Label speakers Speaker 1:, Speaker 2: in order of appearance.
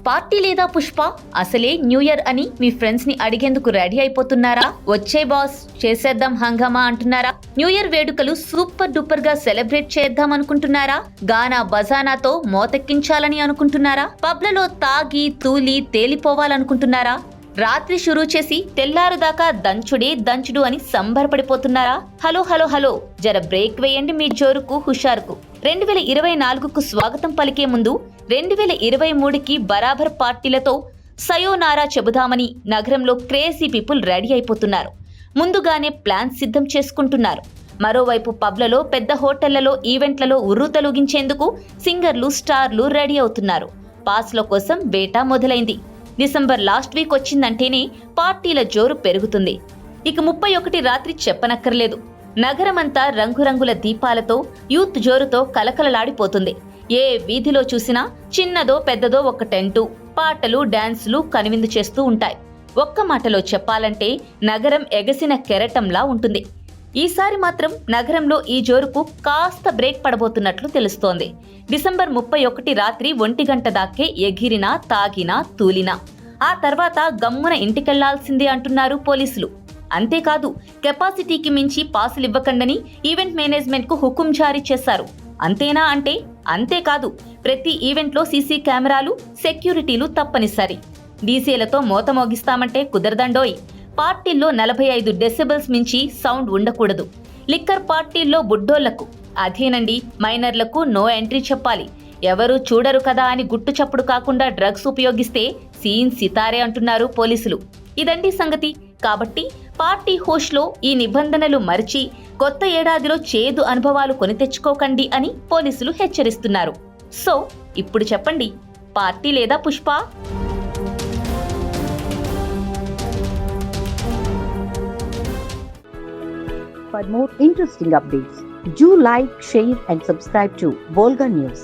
Speaker 1: Party లేదా పుష్ప అసలే new year అని మీ ఫ్రెండ్స్ ని అడిగేందుకు రెడీ అయిపోతున్నారా? వచ్చే బాస్ చేసేద్దాం హంగామా అంటున్నారా? న్యూ ఇయర్ వేడుకలు సూపర్ డూపర్ గా సెలబ్రేట్ చేద్దాం అనుకుంటున్నారా? గానా బజానాతో మోతెక్కించాలని అనుకుంటున్నారా? పబ్లలో తాగి తూలి తేలిపోవాలనుకుంటున్నారా? రాత్రి షురూ చేసి తెల్లారు దాకా దంచుడు అని సంబరపడిపోతున్నారా? హలో హలో హలో, జర బ్రేక్ వేయండి మీ జోరుకు హుషారుకు. 2024కు స్వాగతం పలికే ముందు 2023కి బరాబర్ పార్టీలతో సయోనారా చెబుదామని నగరంలో క్రేజీ పీపుల్ రెడీ అయిపోతున్నారు. ముందుగానే ప్లాన్ సిద్ధం చేసుకుంటున్నారు. మరోవైపు పబ్లలో, పెద్ద హోటళ్లలో, ఈవెంట్లలో ఉర్రూతలూగించేందుకు సింగర్లు, స్టార్లు రెడీ అవుతున్నారు. పాస్ల కోసం వేట మొదలైంది. డిసెంబర్ లాస్ట్ వీక్ వచ్చిందంటేనే పార్టీల జోరు పెరుగుతుంది. ఇక 31 రాత్రి చెప్పనక్కర్లేదు. నగరమంతా రంగురంగుల దీపాలతో, యూత్ జోరుతో కలకలలాడిపోతుంది. ఏ వీధిలో చూసినా చిన్నదో పెద్దదో ఒక టెంటు, పాటలు, డాన్సులు కనువిందు చేస్తూ ఉంటాయి. ఒక్క మాటలో చెప్పాలంటే నగరం ఎగసిన కెరటంలా ఉంటుంది. ఈసారి మాత్రం నగరంలో ఈ జోరుకు కాస్త బ్రేక్ పడబోతున్నట్లు తెలుస్తోంది. డిసెంబర్ 31 రాత్రి 1 గంట దాకే ఎగిరినా, తాగినా, తూలినా ఆ తర్వాత గమ్మున ఇంటికెళ్లాల్సిందే అంటున్నారు పోలీసులు. అంతేకాదు, కెపాసిటీకి మించి పాసులివ్వకండని ఈవెంట్ మేనేజ్మెంట్ కు హుకుం జారీ చేశారు. అంతేనా అంటే అంతేకాదు, ప్రతి ఈవెంట్లో సీసీ కెమెరాలు, సెక్యూరిటీలు తప్పనిసరి. డీజేలతో మోత మోగిస్తామంటే కుదరదండోయ్. పార్టీల్లో 45 డెసిబెల్స్ మించి సౌండ్ ఉండకూడదు. లిక్కర్ పార్టీల్లో బుడ్డోళ్లకు, అదేనండి మైనర్లకు నో ఎంట్రీ చెప్పాలి. ఎవరూ చూడరు కదా అని గుట్టు చప్పుడు కాకుండా డ్రగ్స్ ఉపయోగిస్తే సీన్ సితారే అంటున్నారు పోలీసులు. ఇదండి సంగతి. కాబట్టి పార్టీ హోస్ట్లో ఈ నిబంధనలు మరిచి కొత్త ఏడాదిలో చేదు అనుభవాలు కొని తెచ్చుకోకండి అని పోలీసులు హెచ్చరిస్తున్నారు. సో ఇప్పుడు చెప్పండి, పార్టీ లేదా Pushpa?
Speaker 2: For more interesting updates, do like, share and subscribe to Volga News.